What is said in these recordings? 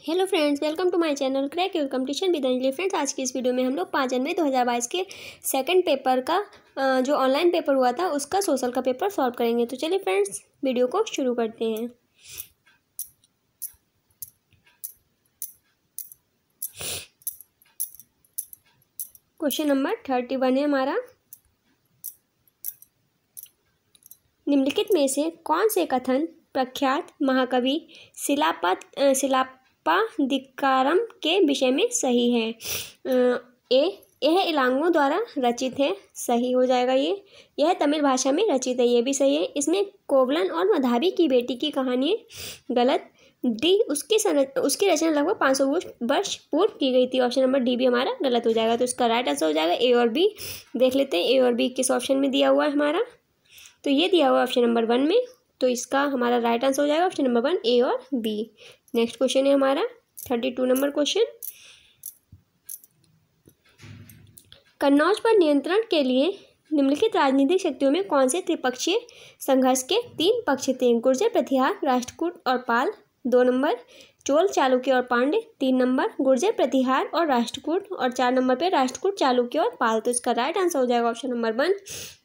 Hello friends, welcome to my channel crack your competition with Anjali. Friends, आज की इस video में हम लोग 5 जनवरी 2022 के सेकंड पेपर का जो ऑनलाइन पेपर हुआ था उसका सोशल का पेपर सॉल्व करेंगे। तो चलिए फ्रेंड्स, वीडियो को शुरू करते हैं। क्वेश्चन नंबर 31 है हमारा। निम्नलिखित में से कौन से कथन प्रख्यात महाकवि शिलापादिकारम के विषय में सही है? यह इलांगो द्वारा रचित है, सही हो जाएगा ये। यह तमिल भाषा में रचित है, ये भी सही है। इसमें कोवलन और मधावी की बेटी की कहानी है, गलत। डी, उसकी रचना लगभग 500 वर्ष पूर्व की गई थी, ऑप्शन नंबर डी भी हमारा गलत हो जाएगा। तो इसका राइट आंसर हो जाएगा ए और बी। देख लेते हैं ए और बी किस ऑप्शन में दिया हुआ है हमारा। तो ये दिया हुआ ऑप्शन नंबर 1 में, तो इसका हमारा राइट आंसर हो जाएगा ऑप्शन नंबर 1 ए और बी। नेक्स्ट क्वेश्चन है हमारा 32 नंबर क्वेश्चन। कन्नौज पर नियंत्रण के लिए निम्नलिखित राजनीतिक शक्तियों में कौन से त्रिपक्षीय संघर्ष के 3 पक्ष थे? गुर्जर, प्रतिहार, राष्ट्रकूट और पाल। 2 नंबर चोल, चालुक्य और पांड्य। 3 नंबर गुर्जर, प्रतिहार और राष्ट्रकूट। और 4 नंबर पे राष्ट्रकूट, चालुक्य और पाल। तो इसका राइट आंसर हो जाएगा ऑप्शन नंबर 1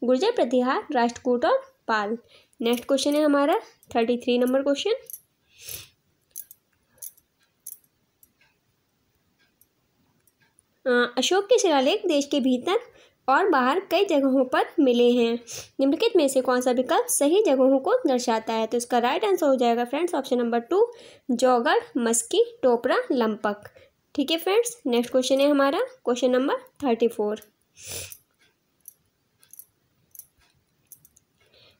गुर्जर, प्रतिहार, राष्ट्रकूट और पाल। नेक्स्ट क्वेश्चन है हमारा 33 नंबर क्वेश्चन। अशोक के शिलालेख देश के भीतर और बाहर कई जगहों पर मिले हैं। निम्नलिखित में से कौन सा विकल्प सही जगहों को दर्शाता है? तो इसका राइट आंसर हो जाएगा friends option number 2 Jaugada, Maski, Topra, Lampaka. ठीक है फ्रेंड्स, नेक्स्ट क्वेश्चन है हमारा क्वेश्चन नंबर 34।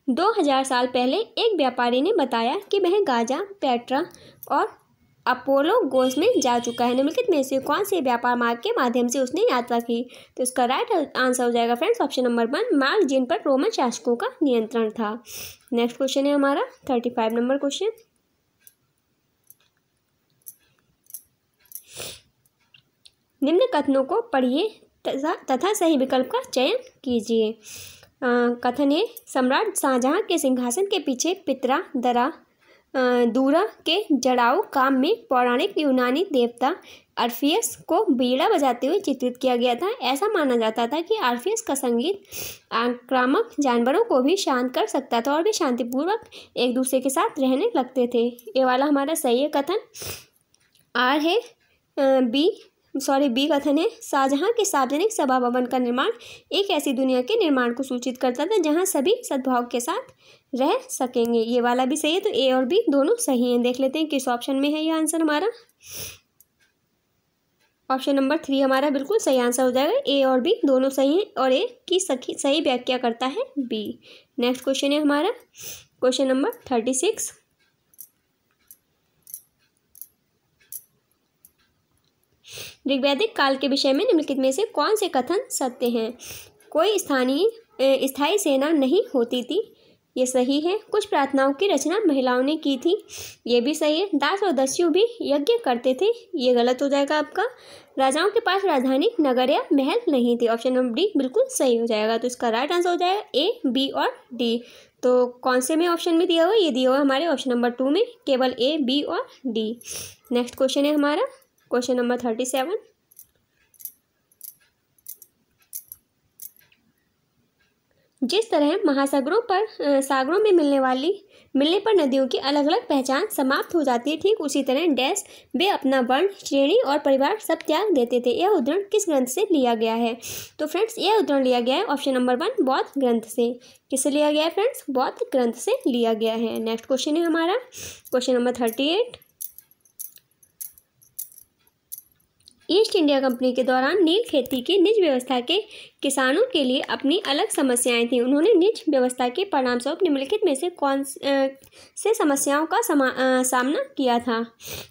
2000 साल पहले एक व्यापारी ने बताया कि वह गाजा, पेट्रा और अपोलो गोस में जा चुका है। निम्नलिखित में से कौन से व्यापार मार्ग के माध्यम से उसने यात्रा की? तो इसका राइट आंसर हो जाएगा फ्रेंड्स ऑप्शन नंबर 1 मार्ग जिन पर रोमन शासकों का नियंत्रण था। नेक्स्ट क्वेश्चन है हमारा 35 नंबर क्वेश्चन। निम्न कथनों को पढ़िए तथा सही विकल्प का चयन कीजिए। कथन है, सम्राट शाहजहां के सिंहासन के पीछे पितरा दूरा के जड़ाऊ काम में पौराणिक यूनानी देवता ऑर्फियस को बीड़ा बजाते हुए चित्रित किया गया था। ऐसा माना जाता था कि ऑर्फियस का संगीत आक्रामक जानवरों को भी शांत कर सकता था और वे शांतिपूर्वक एक दूसरे के साथ रहने लगते थे। ये वाला हमारा सही है कथन। आर है बी कथन है, शाहजहां के सार्वजनिक सभा भवन का निर्माण एक ऐसी दुनिया के निर्माण को सूचित करता था जहां सभी सद्भाव के साथ रह सकेंगे। ये वाला भी सही है। तो ए और बी दोनों सही हैं। देख लेते हैं किस ऑप्शन में है ये आंसर हमारा। ऑप्शन नंबर 3 हमारा बिल्कुल सही आंसर हो जाएगा। ए और बी दोनों सही हैं और ए की सही व्याख्या करता है बी। नेक्स्ट क्वेश्चन है हमारा क्वेश्चन नंबर 36। ऋग्वैदिक काल के विषय में निम्नलिखित में से कौन से कथन सत्य हैं? कोई स्थायी सेना नहीं होती थी, ये सही है। कुछ प्रार्थनाओं की रचना महिलाओं ने की थी, ये भी सही है। दास और दस्यु भी यज्ञ करते थे, ये गलत हो जाएगा आपका। राजाओं के पास राजधानी, नगर या महल नहीं थे, ऑप्शन नंबर डी बिल्कुल सही हो जाएगा। तो इसका राइट आंसर हो जाएगा ए, बी और डी। तो कौन से में ऑप्शन में दिया हुआ? ये दिया हुआ हमारे ऑप्शन नंबर 2 में, केवल ए, बी और डी। नेक्स्ट क्वेश्चन है हमारा क्वेश्चन नंबर 37। जिस तरह महासागरों में मिलने पर नदियों की अलग अलग पहचान समाप्त हो जाती है, ठीक उसी तरह डैश वे अपना वर्ण, श्रेणी और परिवार सब त्याग देते थे। यह उदाहरण किस ग्रंथ से लिया गया है? तो फ्रेंड्स, यह उदाहरण लिया गया है ऑप्शन नंबर 1 बौद्ध ग्रंथ से। किससे लिया गया है फ्रेंड्स? बौद्ध ग्रंथ से लिया गया है। नेक्स्ट क्वेश्चन है हमारा question number 38। East India company के दौरान नील खेती की निज व्यवस्था के किसानों के लिए अपनी अलग समस्याएं थीं। उन्होंने निज व्यवस्था के परिणामस्वरूप निम्नलिखित में से कौन से समस्याओं का सामना किया था?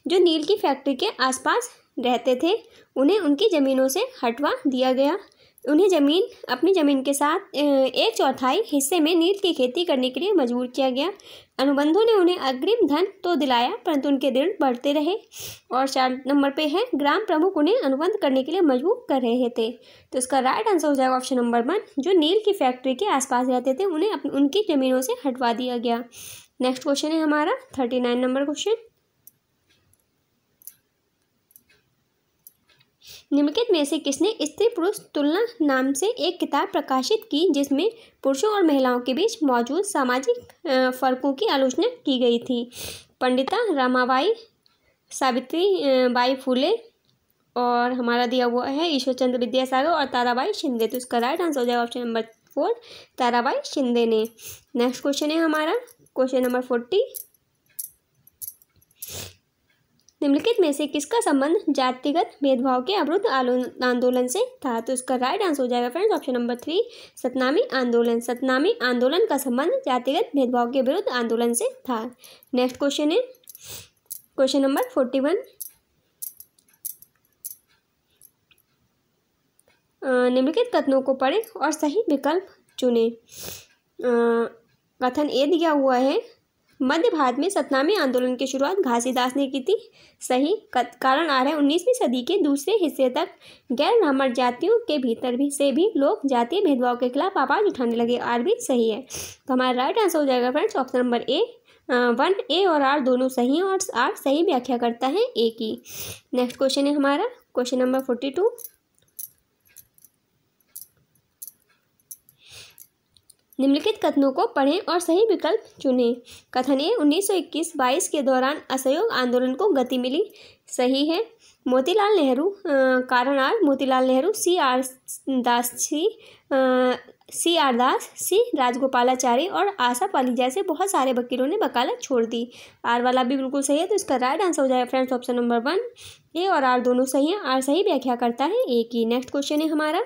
जो नील की फैक्ट्री के आसपास रहते थे उन्हें उनकी ज़मीनों से हटवा दिया गया। उन्हें अपनी ज़मीन के साथ 1/4 हिस्से में नील की खेती करने के लिए मजबूर किया गया। अनुबंधों ने उन्हें अग्रिम धन तो दिलाया परंतु उनके ऋण बढ़ते रहे। और 4 नंबर पे है ग्राम प्रमुख उन्हें अनुबंध करने के लिए मजबूर कर रहे थे। तो इसका राइट आंसर हो जाएगा ऑप्शन नंबर 1 जो नील की फैक्ट्री के आसपास रहते थे उन्हें उनकी ज़मीनों से हटवा दिया गया। नेक्स्ट क्वेश्चन है हमारा 39 नंबर क्वेश्चन। निम्नलिखित में से किसने स्त्री पुरुष तुलना नाम से एक किताब प्रकाशित की जिसमें पुरुषों और महिलाओं के बीच मौजूद सामाजिक फर्कों की आलोचना की गई थी? पंडिता रमाबाई, सावित्री बाई फुले, और हमारा दिया हुआ है ईश्वर चंद्र विद्यासागर और ताराबाई शिंदे। तो इसका राइट आंसर हो जाएगा ऑप्शन नंबर 4, ताराबाई शिंदे ने। नेक्स्ट क्वेश्चन है हमारा क्वेश्चन नंबर 40। निम्नलिखित में से किसका संबंध जातिगत भेदभाव के अवरुद्ध आंदोलन से था? तो इसका राइट आंसर हो जाएगा फ्रेंड्स ऑप्शन नंबर 3, सतनामी आंदोलन। सतनामी आंदोलन का संबंध जातिगत भेदभाव के विरुद्ध आंदोलन से था। नेक्स्ट क्वेश्चन है क्वेश्चन नंबर 41। निम्नलिखित कथनों को पढ़ें और सही विकल्प चुनें। कथन ए दिया हुआ है, मध्य भारत में सतनामी आंदोलन की शुरुआत घासीदास ने की थी। सही। कारण आ रहा है 19वीं सदी के दूसरे हिस्से तक गैर ब्राह्मण जातियों के भीतर भी लोग जातीय भेदभाव के खिलाफ आवाज उठाने लगे। आर भी सही है। तो हमारा राइट आंसर हो जाएगा फ्रेंड्स ऑप्शन नंबर ए। 1 ए और आर दोनों सही हैं और आर सही व्याख्या करता है ए की। नेक्स्ट क्वेश्चन है हमारा क्वेश्चन नंबर 42। निम्नलिखित कथनों को पढ़ें और सही विकल्प चुनें। कथन ए, 1921-22 के दौरान असहयोग आंदोलन को गति मिली। सही है। मोतीलाल नेहरू, कारण आर Motilal Nehru, C R Das, C Rajagopalachari और आशा पाली जैसे बहुत सारे वकीलों ने वकालत छोड़ दी। आर वाला भी बिल्कुल सही है। तो इसका राइट आंसर हो जाएगा फ्रेंड्स ऑप्शन नंबर 1। ए और आर दोनों सही हैं। आर सही व्याख्या करता है ए की। नेक्स्ट क्वेश्चन है हमारा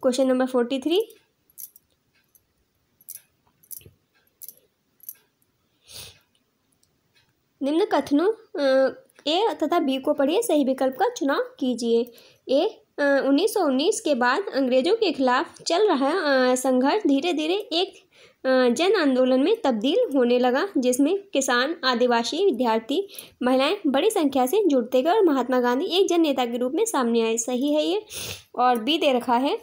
क्वेश्चन नंबर 43। निम्न कथनों ए तथा बी को पढ़िए, सही विकल्प का चुनाव कीजिए। ए, 1919 के बाद अंग्रेजों के खिलाफ चल रहा संघर्ष धीरे धीरे एक जन आंदोलन में तब्दील होने लगा जिसमें किसान, आदिवासी, विद्यार्थी, महिलाएं बड़ी संख्या से जुड़ते गए और महात्मा गांधी एक जन नेता के रूप में सामने आए। सही है ये। और बी दे रखा है,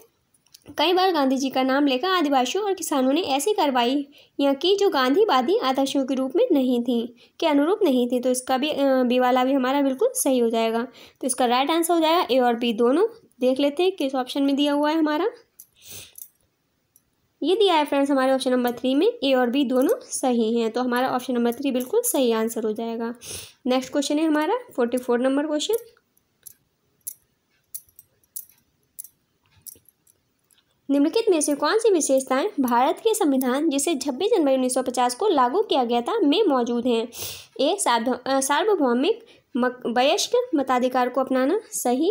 कई बार गांधी जी का नाम लेकर आदिवासियों और किसानों ने ऐसी कार्रवाइयाँ की जो गांधीवादी आदर्शों के रूप में नहीं थी, के अनुरूप नहीं थी। तो इसका भी बी वाला भी हमारा बिल्कुल सही हो जाएगा। तो इसका राइट आंसर हो जाएगा ए और बी दोनों। देख लेते हैं किस ऑप्शन में दिया हुआ है हमारा। ये दिया है फ्रेंड्स हमारे ऑप्शन नंबर 3 में, ए और बी दोनों सही हैं। तो हमारा ऑप्शन नंबर 3 बिल्कुल सही आंसर हो जाएगा। नेक्स्ट क्वेश्चन है हमारा 44 नंबर क्वेश्चन। निम्नलिखित में से कौन सी विशेषताएं भारत के संविधान जिसे 26 जनवरी 1950 को लागू किया गया था में मौजूद हैं? ए, सार्वभौमिक वयस्क मताधिकार को अपनाना। सही।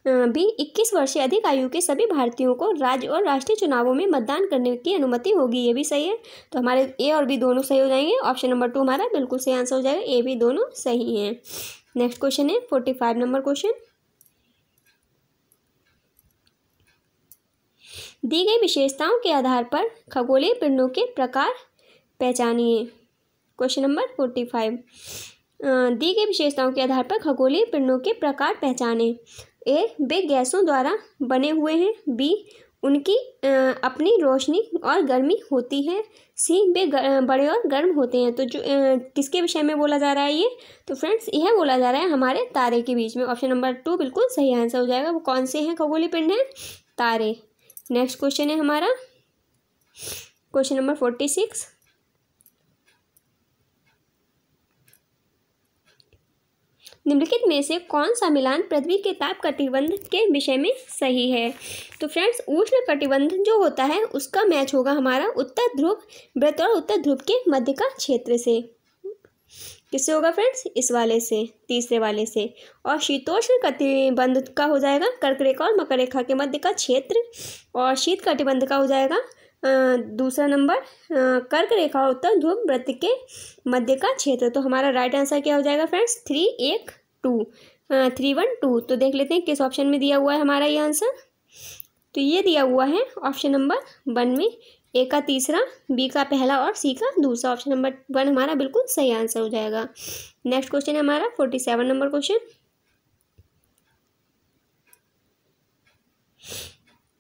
बी, 21 वर्ष से अधिक आयु के सभी भारतीयों को राज्य और राष्ट्रीय चुनावों में मतदान करने की अनुमति होगी। ये भी सही है। तो हमारे ए और बी दोनों सही हो जाएंगे। ऑप्शन नंबर 2 हमारा बिल्कुल सही आंसर हो जाएगा। ए बी दोनों सही हैं। नेक्स्ट क्वेश्चन है 45 नंबर क्वेश्चन। दी गई विशेषताओं के आधार पर खगोलीय पिंडों के प्रकार पहचानिए। Question number 45। दी गई विशेषताओं के आधार पर खगोलीय पिंडों के प्रकार पहचाने। ए, वे गैसों द्वारा बने हुए हैं। बी, उनकी अपनी रोशनी और गर्मी होती है। सी, वे बड़े और गर्म होते हैं। तो जो किसके विषय में बोला जा रहा है ये? तो फ्रेंड्स यह बोला जा रहा है हमारे तारे के बीच में। ऑप्शन नंबर 2 बिल्कुल सही आंसर हो जाएगा। वो कौन से हैं खगोलीय पिंड हैं? तारे। नेक्स्ट क्वेश्चन है हमारा क्वेश्चन नंबर 46। निम्नलिखित में से कौन सा मिलान पृथ्वी के ताप कटिबंध के विषय में सही है? तो फ्रेंड्स उष्ण कटिबंध जो होता है उसका मैच होगा हमारा उत्तर ध्रुव वृत्त और उत्तर ध्रुव के मध्य का क्षेत्र से। किससे होगा फ्रेंड्स? इस वाले से, तीसरे वाले से। और शीतोष्ण कटिबंध का हो जाएगा कर्क रेखा और मकर रेखा के मध्य का क्षेत्र। और शीत कटिबंध का हो जाएगा दूसरा नंबर कर्क रेखा और उत्तर ध्रुव वृत्त के मध्य का क्षेत्र। तो हमारा राइट आंसर क्या हो जाएगा फ्रेंड्स? 3, 1, 2, 3, 1, 2। तो देख लेते हैं किस ऑप्शन में दिया हुआ है हमारा ये आंसर। तो ये दिया हुआ है ऑप्शन नंबर 1 में, ए का तीसरा, बी का पहला और सी का दूसरा। ऑप्शन नंबर 1 हमारा बिल्कुल सही आंसर हो जाएगा। नेक्स्ट क्वेश्चन है हमारा 47 नंबर क्वेश्चन।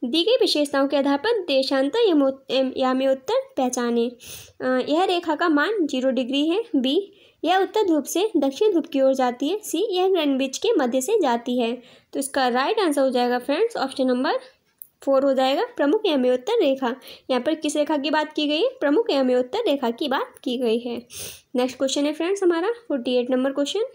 दी गई विशेषताओं के आधार पर देशांतर याम्योत्तर पहचाने। यह रेखा का मान 0 डिग्री है। बी, यह उत्तर ध्रुव से दक्षिण ध्रुव की ओर जाती है। सी, यह ग्रीनविच के मध्य से जाती है। तो इसका राइट आंसर हो जाएगा फ्रेंड्स ऑप्शन नंबर 4 हो जाएगा, प्रमुख यमोत्तर रेखा। यहाँ पर किस रेखा की बात की गई है? प्रमुख यमोत्तर रेखा की बात की गई है। नेक्स्ट क्वेश्चन है फ्रेंड्स हमारा 48 नंबर क्वेश्चन।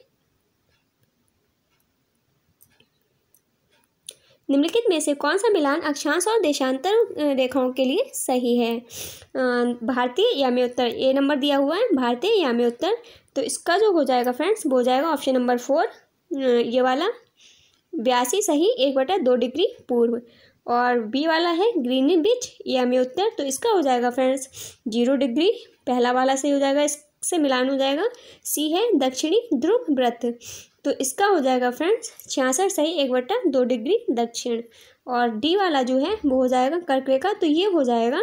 निम्नलिखित में से कौन सा मिलान अक्षांश और देशांतर रेखाओं के लिए सही है? भारतीय याम्योत्तर, ए नंबर दिया हुआ है भारतीय याम्योत्तर। तो इसका जो हो जाएगा फ्रेंड्स वो हो जाएगा ऑप्शन नंबर 4 ये वाला 82 सही 1/2 डिग्री पूर्व। और बी वाला है ग्रीनविच याम्योत्तर। तो इसका हो जाएगा फ्रेंड्स 0 डिग्री, पहला वाला सही हो जाएगा, इससे मिलान हो जाएगा। सी है दक्षिणी ध्रुव वृत्त। तो इसका हो जाएगा फ्रेंड्स 66 सही 1/2 डिग्री दक्षिण। और डी वाला जो है वो हो जाएगा कर्क रेखा। तो ये हो जाएगा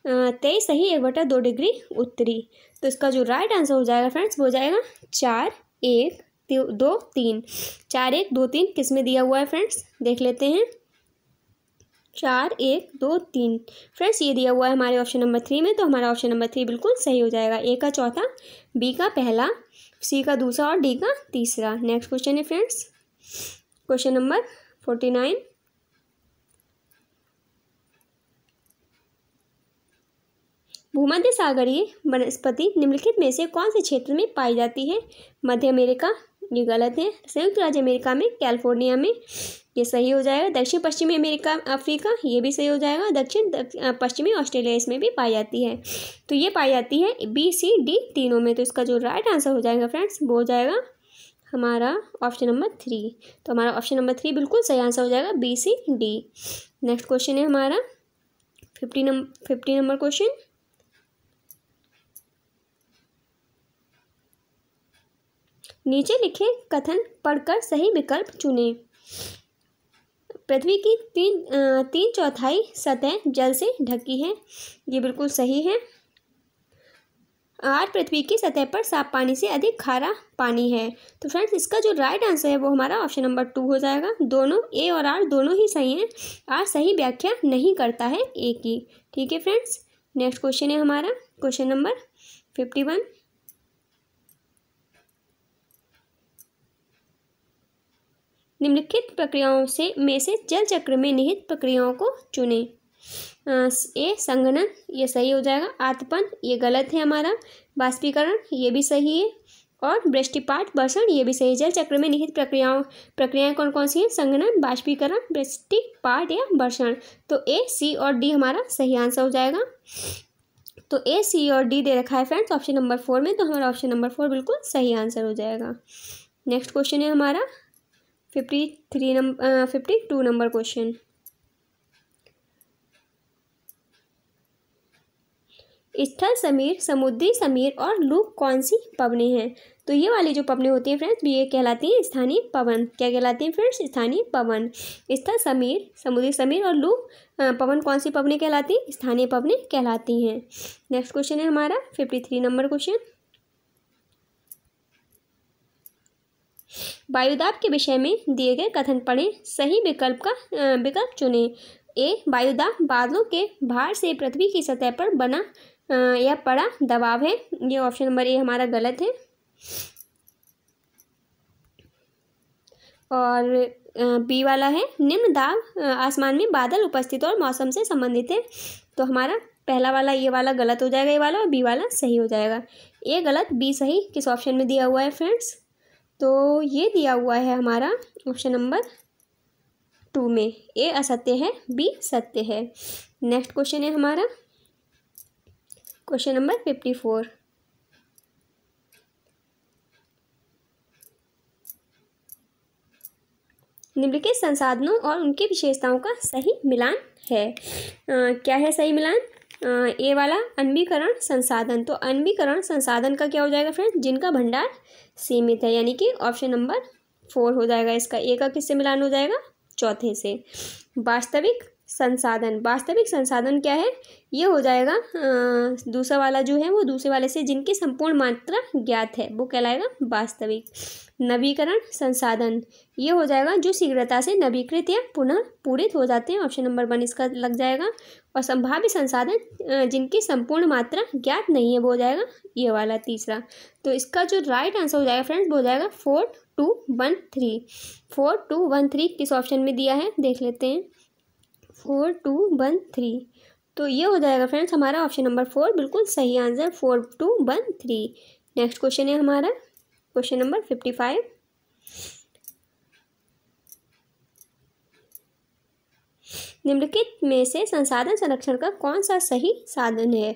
23 सही 1/2 डिग्री उत्तरी। तो इसका जो राइट आंसर हो जाएगा फ्रेंड्स वो हो जाएगा 4, 1, 2, 3। 4, 1, 2, 3 किस में दिया हुआ है फ्रेंड्स देख लेते हैं। 4, 1, 2, 3 फ्रेंड्स ये दिया हुआ है हमारे ऑप्शन नंबर 3 में। तो हमारा ऑप्शन नंबर 3 बिल्कुल सही हो जाएगा। ए का चौथा, बी का पहला, सी का दूसरा और डी का तीसरा। नेक्स्ट क्वेश्चन है फ्रेंड्स क्वेश्चन नंबर 49। भूमध्य सागरीय वनस्पति निम्नलिखित में से कौन से क्षेत्र में पाई जाती है? मध्य अमेरिका, ये गलत है। संयुक्त राज्य अमेरिका में, कैलिफोर्निया में, ये सही हो जाएगा। दक्षिण पश्चिमी अमेरिका अफ्रीका, ये भी सही हो जाएगा। दक्षिण पश्चिमी ऑस्ट्रेलिया इसमें भी पाई जाती है। तो ये पाई जाती है बी, सी, डी तीनों में। तो इसका जो राइट आंसर हो जाएगा फ्रेंड्स वो हो जाएगा हमारा ऑप्शन नंबर 3। तो हमारा ऑप्शन नंबर 3 बिल्कुल सही आंसर हो जाएगा, बी, सी, डी। नेक्स्ट क्वेश्चन है हमारा 50 नंबर क्वेश्चन। नीचे लिखे कथन पढ़कर सही विकल्प चुनें। पृथ्वी की 3/4 सतह जल से ढकी है, ये बिल्कुल सही है। आर, पृथ्वी की सतह पर साफ पानी से अधिक खारा पानी है। तो फ्रेंड्स इसका जो राइट आंसर है वो हमारा ऑप्शन नंबर 2 हो जाएगा। दोनों ए और आर दोनों ही सही हैं। आर सही व्याख्या नहीं करता है ए की। ठीक है फ्रेंड्स। नेक्स्ट क्वेश्चन है हमारा क्वेश्चन नंबर 51। निम्नलिखित प्रक्रियाओं में से जल चक्र में निहित प्रक्रियाओं को चुनें। ए संघनन, ये सही हो जाएगा। आतपन, ये गलत है हमारा। बाष्पीकरण, ये भी सही है। और वृष्टिपात वर्षण, ये भी सही है। जल चक्र में निहित प्रक्रियाएं कौन कौन सी हैं? संघनन, बाष्पीकरण, वृष्टिपात या वर्षण। तो ए, सी और डी हमारा सही आंसर हो जाएगा। तो ए, सी और डी दे रखा है फ्रेंड्स ऑप्शन नंबर 4 में। तो हमारा ऑप्शन नंबर 4 बिल्कुल सही आंसर हो जाएगा। नेक्स्ट क्वेश्चन है हमारा 52 नंबर क्वेश्चन। स्थल समीर, समुद्री समीर और लू कौन सी पवनें हैं? तो ये वाली जो पवनें होती हैं फ्रेंड्स ये कहलाती हैं स्थानीय पवन। क्या कहलाती हैं फ्रेंड्स? स्थानीय पवन। स्थल समीर, समुद्री समीर और लू पवन कौन सी पवनें कहलाती हैं? स्थानीय पवनें कहलाती हैं। नेक्स्ट क्वेश्चन है हमारा 53 नंबर क्वेश्चन। वायुदाब के विषय में दिए गए कथन पढ़ें, सही विकल्प चुनें। ए, वायुदाब बादलों के भार से पृथ्वी की सतह पर बना या पड़ा दबाव है, ये ऑप्शन नंबर ए हमारा गलत है। और बी वाला है निम्न दाब आसमान में बादल उपस्थित और मौसम से संबंधित है। तो हमारा पहला वाला ये वाला गलत हो जाएगा, ये वाला, और बी वाला सही हो जाएगा। ए गलत, बी सही। किस ऑप्शन में दिया हुआ है फ्रेंड्स? तो ये दिया हुआ है हमारा ऑप्शन नंबर 2 में। ए असत्य है, बी सत्य है। नेक्स्ट क्वेश्चन है हमारा क्वेश्चन नंबर 54। निम्नलिखित संसाधनों और उनकी विशेषताओं का सही मिलान है। क्या है सही मिलान? ए वाला अन्वीकरण संसाधन। तो अन्वीकरण संसाधन का क्या हो जाएगा फ्रेंड्स? जिनका भंडार सीमित है, यानी कि ऑप्शन नंबर 4 हो जाएगा इसका। ए का किससे मिलान हो जाएगा? चौथे से। वास्तविक संसाधन, वास्तविक संसाधन क्या है? ये हो जाएगा दूसरा वाला जो है वो दूसरे वाले से जिनकी संपूर्ण मात्रा ज्ञात है, वो कहलाएगा वास्तविक। नवीकरण संसाधन, ये हो जाएगा जो शीघ्रता से नवीकृत या पुनः पूरित हो जाते हैं, ऑप्शन नंबर 1 इसका लग जाएगा। और संभाव्य संसाधन जिनकी संपूर्ण मात्रा ज्ञात नहीं है वो हो जाएगा ये वाला तीसरा। तो इसका जो राइट आंसर हो जाएगा फ्रेंड्स वो हो जाएगा 4213। 4213 किस ऑप्शन में दिया है देख लेते हैं। 4213 तो ये हो जाएगा फ्रेंड्स हमारा ऑप्शन नंबर 4 बिल्कुल सही आंसर 4213। नेक्स्ट क्वेश्चन है हमारा क्वेश्चन नंबर 55। निम्नलिखित में से संसाधन संरक्षण का कौन सा सही साधन है।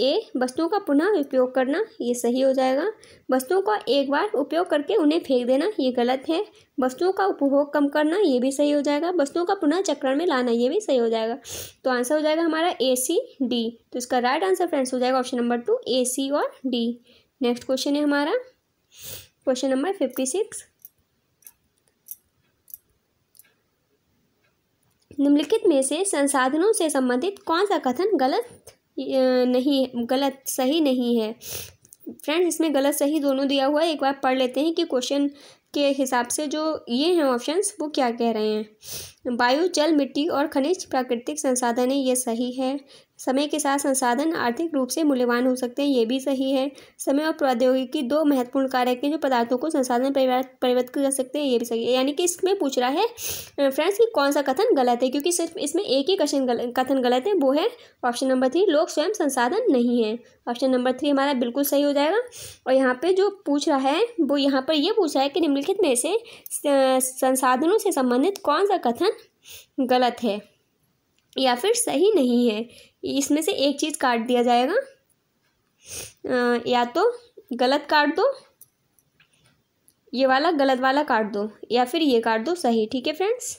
ए वस्तुओं का पुनः उपयोग करना, ये सही हो जाएगा। वस्तुओं का एक बार उपयोग करके उन्हें फेंक देना, ये गलत है। वस्तुओं का उपभोग कम करना, ये भी सही हो जाएगा। वस्तुओं का पुनः चक्रण में लाना, ये भी सही हो जाएगा। तो आंसर हो जाएगा हमारा ए सी डी। तो इसका राइट आंसर फ्रेंड्स हो जाएगा ऑप्शन नंबर 2 ए सी और डी। नेक्स्ट क्वेश्चन है हमारा क्वेश्चन नंबर 56। निम्नलिखित में से संसाधनों से संबंधित कौन सा कथन सही नहीं है। फ्रेंड्स इसमें गलत सही दोनों दिया हुआ है। एक बार पढ़ लेते हैं कि क्वेश्चन के हिसाब से जो ये हैं ऑप्शंस वो क्या कह रहे हैं। वायु, जल, मिट्टी और खनिज प्राकृतिक संसाधन है, ये सही है। समय के साथ संसाधन आर्थिक रूप से मूल्यवान हो सकते हैं, ये भी सही है। समय और प्रौद्योगिकी दो महत्वपूर्ण कारक हैं जो पदार्थों को संसाधन परिवर्तित कर सकते हैं, ये भी सही है। यानी कि इसमें पूछ रहा है फ्रेंड्स कि कौन सा कथन गलत है, क्योंकि सिर्फ इसमें एक ही कथन गलत है, वो है ऑप्शन नंबर 3 लोग स्वयं संसाधन नहीं है। ऑप्शन नंबर 3 हमारा बिल्कुल सही हो जाएगा। और यहाँ पे जो पूछ रहा है वो यहाँ पर ये पूछ रहा है कि निम्नलिखित में से संसाधनों से संबंधित कौन सा कथन गलत है या फिर सही नहीं है। इसमें से एक चीज़ काट दिया जाएगा, या तो गलत काट दो, ये वाला गलत वाला काट दो, या फिर ये काट दो सही। ठीक है फ्रेंड्स,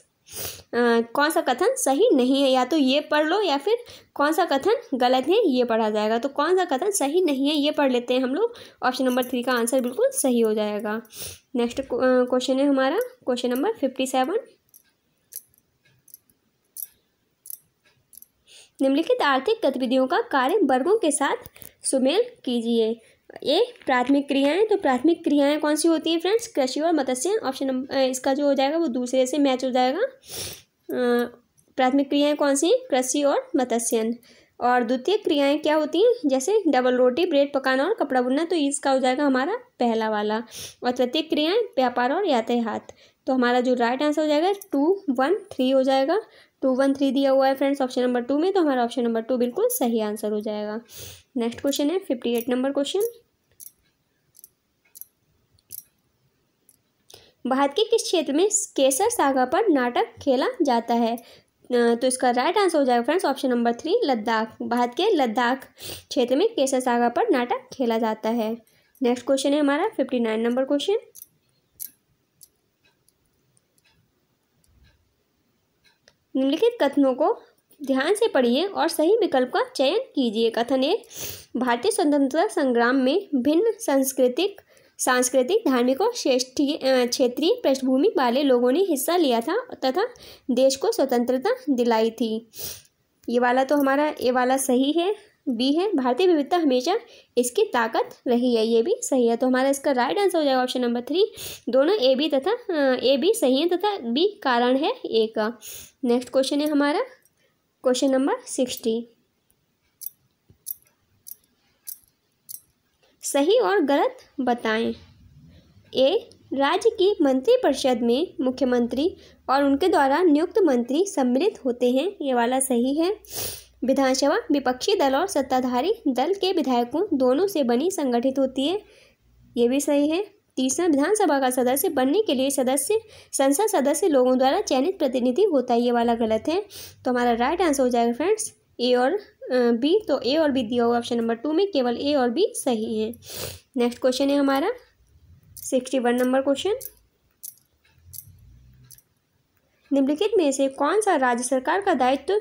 कौन सा कथन सही नहीं है, या तो ये पढ़ लो या फिर कौन सा कथन गलत है ये पढ़ा जाएगा। तो कौन सा कथन सही नहीं है ये पढ़ लेते हैं हम लोग। ऑप्शन नंबर 3 का आंसर बिल्कुल सही हो जाएगा। नेक्स्ट क्वेश्चन है हमारा क्वेश्चन नंबर 57। निम्नलिखित आर्थिक गतिविधियों का कार्य वर्गों के साथ सुमेल कीजिए। ये प्राथमिक क्रियाएं, तो प्राथमिक क्रियाएं कौन सी होती हैं फ्रेंड्स, कृषि और मत्स्य। ऑप्शन नंबर इसका जो हो जाएगा वो दूसरे से मैच हो जाएगा। प्राथमिक क्रियाएं कौन सी, कृषि और मत्स्य। और द्वितीय क्रियाएं क्या होती हैं, जैसे डबल रोटी, ब्रेड पकाना और कपड़ा बुनना, तो इसका हो जाएगा हमारा पहला वाला। और तृतीय क्रियाएं व्यापार और यातायात। तो हमारा जो राइट आंसर हो जाएगा 213 हो जाएगा। 213 दिया हुआ है फ्रेंड्स ऑप्शन नंबर 2 में, तो हमारा ऑप्शन नंबर 2 बिल्कुल सही आंसर हो जाएगा। नेक्स्ट क्वेश्चन है 58 नंबर क्वेश्चन। भारत के किस क्षेत्र में केसर सागर पर नाटक खेला जाता है। तो इसका राइट आंसर हो जाएगा friends option number 3 Ladakh. Bharat के लद्दाख क्षेत्र में केसर सागर पर नाटक खेला जाता है। नेक्स्ट क्वेश्चन है हमारा 59 नंबर क्वेश्चन। निम्नलिखित कथनों को ध्यान से पढ़िए और सही विकल्प का चयन कीजिए। कथन 1, भारतीय स्वतंत्रता संग्राम में भिन्न सांस्कृतिक, धार्मिक और क्षेत्रीय पृष्ठभूमि वाले लोगों ने हिस्सा लिया था तथा देश को स्वतंत्रता दिलाई थी। ये वाला तो हमारा ये वाला सही है, बी है। भारतीय विविधता हमेशा इसकी ताकत रही है, ये भी सही है। तो हमारा इसका राइट आंसर हो जाएगा ऑप्शन नंबर 3। दोनों ए बी सही है तथा बी कारण है ए का। नेक्स्ट क्वेश्चन है हमारा क्वेश्चन नंबर 60। सही और गलत बताएं। ए, राज्य की मंत्रिपरिषद में मुख्यमंत्री और उनके द्वारा नियुक्त मंत्री सम्मिलित होते हैं, ये वाला सही है। विधानसभा विपक्षी दल और सत्ताधारी दल के विधायकों दोनों से बनी संगठित होती है, ये भी सही है। तीसरा, विधानसभा का सदस्य बनने के लिए संसद सदस्य लोगों द्वारा चयनित प्रतिनिधि होता है, ये वाला गलत है। तो हमारा राइट आंसर हो जाएगा फ्रेंड्स ए और बी। तो ए और बी दिया हुआ ऑप्शन नंबर 2 में केवल ए और बी सही है। नेक्स्ट क्वेश्चन है हमारा 61 नंबर क्वेश्चन। निम्नलिखित में से कौन सा राज्य सरकार का दायित्व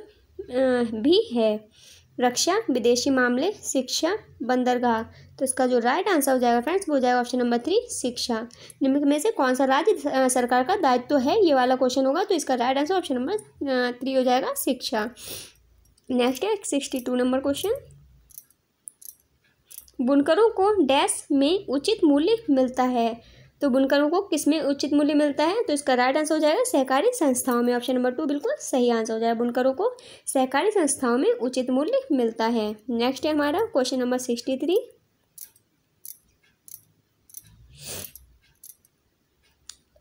भी है। रक्षा, विदेशी मामले, शिक्षा, बंदरगाह। तो इसका जो राइट आंसर हो जाएगा फ्रेंड्स वो हो जाएगा ऑप्शन नंबर 3 शिक्षा। निम्नलिखित में से कौन सा राज्य सरकार का दायित्व है, ये वाला क्वेश्चन होगा, तो इसका राइट आंसर ऑप्शन नंबर 3 हो जाएगा शिक्षा। नेक्स्ट है 62 नंबर क्वेश्चन। बुनकरों को डैश में उचित मूल्य मिलता है। तो बुनकरों को किसमें उचित मूल्य मिलता है? तो इसका राइट आंसर हो जाएगा सहकारी संस्थाओं में। ऑप्शन नंबर 2 बिल्कुल सही आंसर हो जाएगा। बुनकरों को सहकारी संस्थाओं में उचित मूल्य मिलता है। नेक्स्ट है हमारा क्वेश्चन नंबर 63।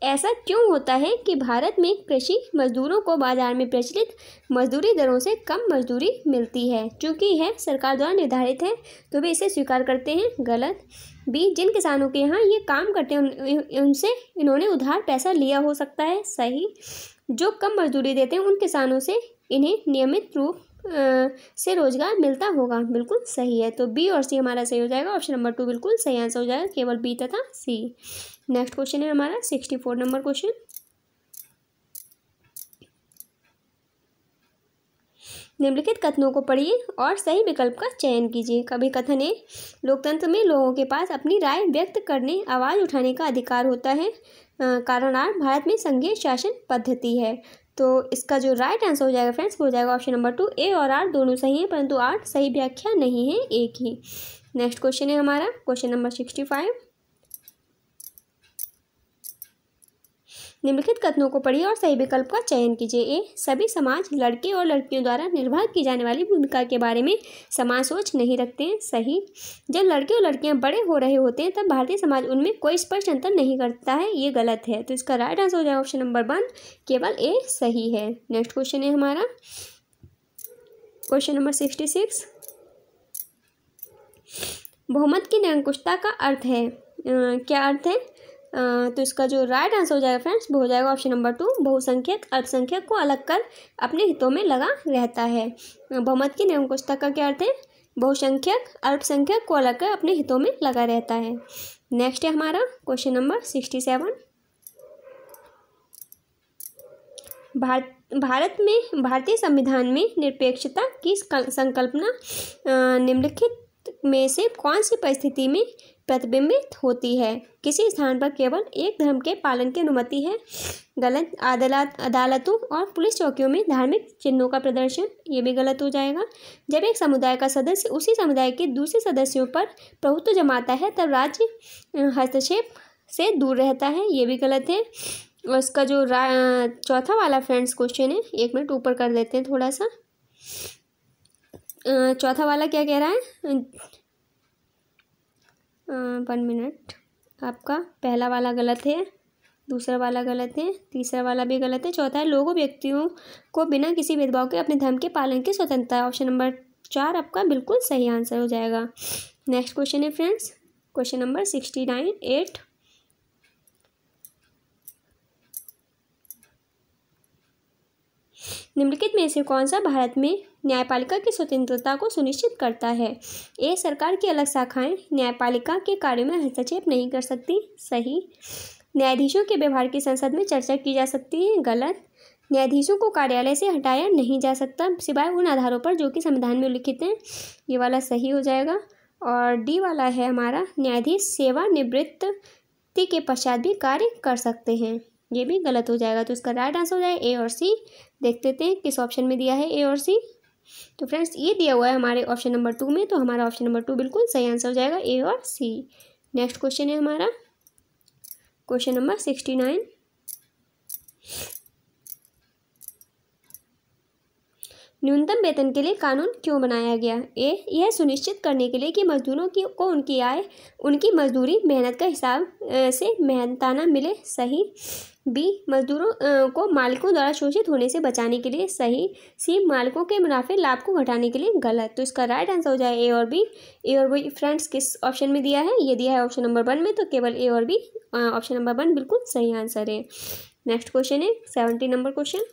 ऐसा क्यों होता है कि भारत में कृषि मजदूरों को बाजार में प्रचलित मजदूरी दरों से कम मजदूरी मिलती है? क्योंकि यह सरकार द्वारा निर्धारित है तो वे इसे स्वीकार करते हैं। गलत। बी, जिन किसानों के यहाँ ये काम करते हैं उनसे इन्होंने उधार पैसा लिया हो सकता है। सही। जो कम मजदूरी देते हैं उन किसानों से इन्हें नियमित रूप से रोजगार मिलता होगा। बिल्कुल सही है। तो बी और सी हमारा सही हो जाएगा। ऑप्शन नंबर 2 बिल्कुल सही आंसर हो जाएगा, केवल बी तथा सी। नेक्स्ट क्वेश्चन है हमारा 64 नंबर क्वेश्चन। निम्नलिखित कथनों को पढ़िए और सही विकल्प का चयन कीजिए। कभी कथन है, लोकतंत्र में लोगों के पास अपनी राय व्यक्त करने, आवाज़ उठाने का अधिकार होता है। कारण आर, भारत में संघीय शासन पद्धति है। तो इसका जो राइट आंसर हो जाएगा फ्रेंड्स वो हो जाएगा ऑप्शन नंबर 2। ए और आर दोनों सही हैं, परंतु आर सही व्याख्या नहीं है, एक ही। नेक्स्ट क्वेश्चन है हमारा क्वेश्चन नंबर 65। निम्नलिखित कथनों को पढ़िए और सही विकल्प का चयन कीजिए। ए, सभी समाज लड़के और लड़कियों द्वारा निर्वाह की जाने वाली भूमिका के बारे में समान सोच नहीं रखते हैं। सही। जब लड़के और लड़कियां बड़े हो रहे होते हैं तब भारतीय समाज उनमें कोई स्पष्ट अंतर नहीं करता है। ये गलत है। तो इसका राइट आंसर हो जाएगा ऑप्शन नंबर 1, केवल ए सही है। नेक्स्ट क्वेश्चन है हमारा क्वेश्चन नंबर 66। बहुमत की निरंकुशता का अर्थ है क्या अर्थ है? तो इसका जो राइट आंसर हो जाएगा फ्रेंड्स वो हो जाएगा ऑप्शन नंबर 2। बहुसंख्यक अल्पसंख्यक को अलग कर अपने हितों में लगा रहता है। बहुमत की निरंकुशता का क्या अर्थ है? बहुसंख्यक अल्पसंख्यक को अलग कर अपने हितों में लगा रहता है। नेक्स्ट है हमारा क्वेश्चन नंबर 67। भारत में भारतीय संविधान में निरपेक्षता की संकल्पना निम्नलिखित में से कौन सी परिस्थिति में प्रतिबिंबित होती है? किसी स्थान पर केवल एक धर्म के पालन की अनुमति है। गलत। अदालतों और पुलिस चौकियों में धार्मिक चिन्हों का प्रदर्शन, ये भी गलत हो जाएगा। जब एक समुदाय का सदस्य उसी समुदाय के दूसरे सदस्यों पर प्रभुत्व जमाता है तब राज्य हस्तक्षेप से दूर रहता है, ये भी गलत है। और इसका जो चौथा वाला फ्रेंड्स क्वेश्चन है, 1 मिनट ऊपर कर देते हैं थोड़ा सा। चौथा वाला क्या कह रहा है? 1 मिनट। आपका पहला वाला गलत है, दूसरा वाला गलत है, तीसरा वाला भी गलत है। चौथा है, लोगों व्यक्तियों को बिना किसी भेदभाव के अपने धर्म के पालन की स्वतंत्रता। ऑप्शन नंबर 4 आपका बिल्कुल सही आंसर हो जाएगा। नेक्स्ट क्वेश्चन है फ्रेंड्स क्वेश्चन नंबर 69 निम्नलिखित में से कौन सा भारत में न्यायपालिका की स्वतंत्रता को सुनिश्चित करता है? ए, सरकार की अलग शाखाएं न्यायपालिका के कार्यों में हस्तक्षेप नहीं कर सकती। सही। न्यायाधीशों के व्यवहार की संसद में चर्चा की जा सकती है। गलत। न्यायाधीशों को कार्यालय से हटाया नहीं जा सकता सिवाय उन आधारों पर जो कि संविधान में उल्लिखित हैं। ये वाला सही हो जाएगा। और डी वाला है हमारा, न्यायाधीश सेवानिवृत्ति के पश्चात भी कार्य कर सकते हैं, ये भी गलत हो जाएगा। तो इसका राइट आंसर हो जाएगा ए और सी। देख लेते हैं किस ऑप्शन में दिया है ए और सी। तो फ्रेंड्स ये दिया हुआ है हमारे ऑप्शन नंबर 2 में, तो हमारा ऑप्शन नंबर 2 बिल्कुल सही आंसर हो जाएगा, ए और सी। नेक्स्ट क्वेश्चन है हमारा क्वेश्चन नंबर 69। न्यूनतम वेतन के लिए कानून क्यों बनाया गया? ए, यह सुनिश्चित करने के लिए कि मजदूरों को उनकी आय, उनकी मजदूरी मेहनत का हिसाब से मेहनताना मिले। सही। बी, मजदूरों को मालिकों द्वारा शोषित होने से बचाने के लिए। सही। सी, मालिकों के मुनाफे लाभ को घटाने के लिए। गलत। तो इसका राइट आंसर हो जाए ए और बी। ए और बी फ्रेंड्स किस ऑप्शन में दिया है? ये दिया है ऑप्शन नंबर 1 में, तो केवल ए और बी ऑप्शन नंबर 1 बिल्कुल सही आंसर है। नेक्स्ट क्वेश्चन है 70 नंबर क्वेश्चन।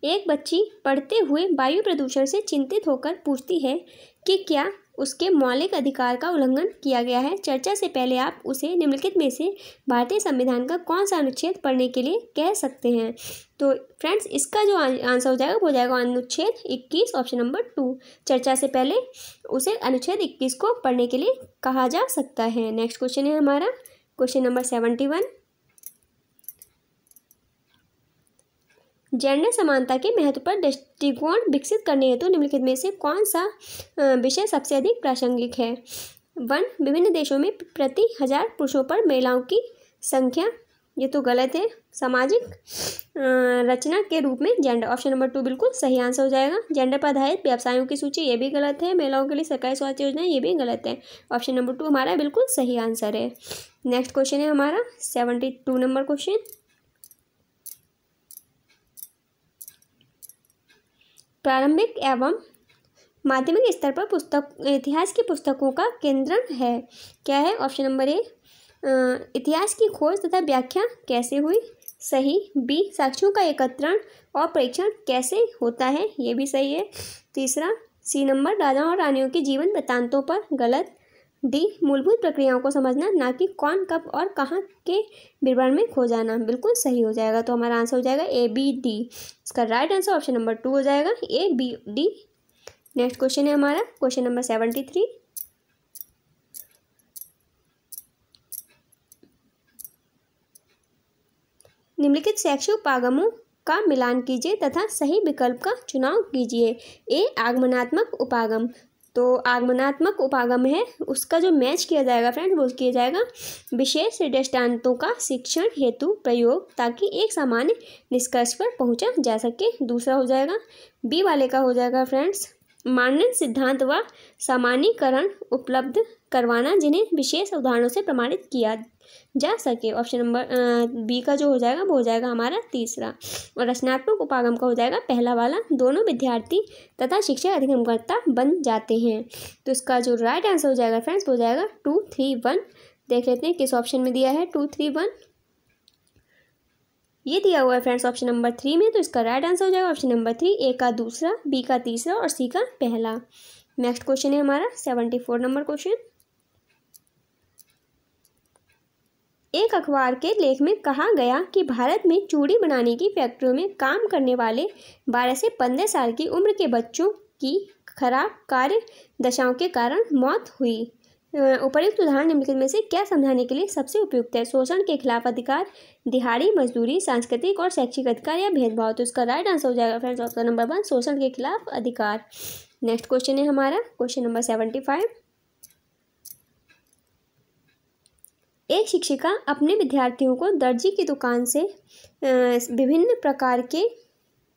एक बच्ची पढ़ते हुए वायु प्रदूषण से चिंतित होकर पूछती है कि क्या उसके मौलिक अधिकार का उल्लंघन किया गया है। चर्चा से पहले आप उसे निम्नलिखित में से भारतीय संविधान का कौन सा अनुच्छेद पढ़ने के लिए कह सकते हैं? तो फ्रेंड्स इसका जो आंसर हो जाएगा वो हो जाएगा अनुच्छेद 21 ऑप्शन नंबर 2। चर्चा से पहले उसे अनुच्छेद 21 को पढ़ने के लिए कहा जा सकता है। नेक्स्ट क्वेश्चन है हमारा क्वेश्चन नंबर 71। जेंडर समानता के महत्व पर दृष्टिकोण विकसित करने हेतु निम्नलिखित में से कौन सा विषय सबसे अधिक प्रासंगिक है? वन, विभिन्न देशों में प्रति 1000 पुरुषों पर महिलाओं की संख्या, ये तो गलत है। सामाजिक रचना के रूप में जेंडर, ऑप्शन नंबर 2 बिल्कुल सही आंसर हो जाएगा। जेंडर पर आधारित व्यवसायों की सूची, ये भी गलत है। महिलाओं के लिए सरकारी स्वास्थ्य योजना, ये भी गलत है। ऑप्शन नंबर 2 हमारा बिल्कुल सही आंसर है। नेक्स्ट क्वेश्चन है हमारा 72 नंबर क्वेश्चन। प्रारंभिक एवं माध्यमिक स्तर पर इतिहास की पुस्तकों का केंद्रण है, क्या है? ऑप्शन नंबर ए, इतिहास की खोज तथा व्याख्या कैसे हुई, सही। बी, साक्ष्यों का एकत्रण और परीक्षण कैसे होता है, ये भी सही है। तीसरा, सी नंबर, राजाओं और रानियों के जीवन वृत्तांतों पर, गलत। डी, मूलभूत प्रक्रियाओं को समझना, ना कि कौन, कब और कहाँ के विवरण में खो जाना, बिल्कुल सही हो जाएगा। तो हमारा आंसर हो जाएगा ए, बी, डी। इसका राइट आंसर ऑप्शन नंबर 2 हो जाएगा, ए, बी, डी। नेक्स्ट क्वेश्चन है हमारा क्वेश्चन नंबर 73। निम्नलिखित शैक्षिक उपागमों का मिलान कीजिए तथा सही विकल्प का चुनाव कीजिए। ए, आगमनात्मक उपागम, तो आगमनात्मक उपागम है, उसका जो मैच किया जाएगा फ्रेंड वो किया जाएगा विशेष दृष्टांतों का शिक्षण हेतु प्रयोग, ताकि एक सामान्य निष्कर्ष पर पहुंचा जा सके। दूसरा हो जाएगा बी वाले का हो जाएगा फ्रेंड्स मानदंड सिद्धांत व सामान्यीकरण उपलब्ध करवाना, जिन्हें विशेष उदाहरणों से प्रमाणित किया जा सके। ऑप्शन नंबर बी का जो हो जाएगा वो हो जाएगा हमारा तीसरा। और रचनात्मक उपागम का हो जाएगा पहला वाला, दोनों विद्यार्थी तथा शिक्षक अधिगमकर्ता बन जाते हैं। तो इसका जो राइट आंसर हो जाएगा फ्रेंड्स वो हो जाएगा 2, 3, 1। देख लेते हैं किस ऑप्शन में दिया है 2, 3, 1। ये दिया हुआ है फ्रेंड्स ऑप्शन नंबर 3 में, तो इसका राइट आंसर हो जाएगा ऑप्शन नंबर 3, ए का दूसरा, बी का तीसरा और सी का पहला। नेक्स्ट क्वेश्चन है हमारा 74 नंबर क्वेश्चन। एक अखबार के लेख में कहा गया कि भारत में चूड़ी बनाने की फैक्ट्रियों में काम करने वाले 12 से 15 साल की उम्र के बच्चों की खराब कार्य दशाओं के कारण मौत हुई। उपर्युक्त उदाहरण निम्नलिखित में से क्या समझाने के लिए सबसे उपयुक्त है? शोषण के खिलाफ अधिकार, दिहाड़ी मजदूरी, सांस्कृतिक और शैक्षिक अधिकार या भेदभाव। तो इसका राइट आंसर हो जाएगा फ्रेंड्स ऑप्शन नंबर 1, शोषण के खिलाफ अधिकार। नेक्स्ट क्वेश्चन है हमारा क्वेश्चन नंबर 75। एक शिक्षिका अपने विद्यार्थियों को दर्जी की दुकान से विभिन्न प्रकार के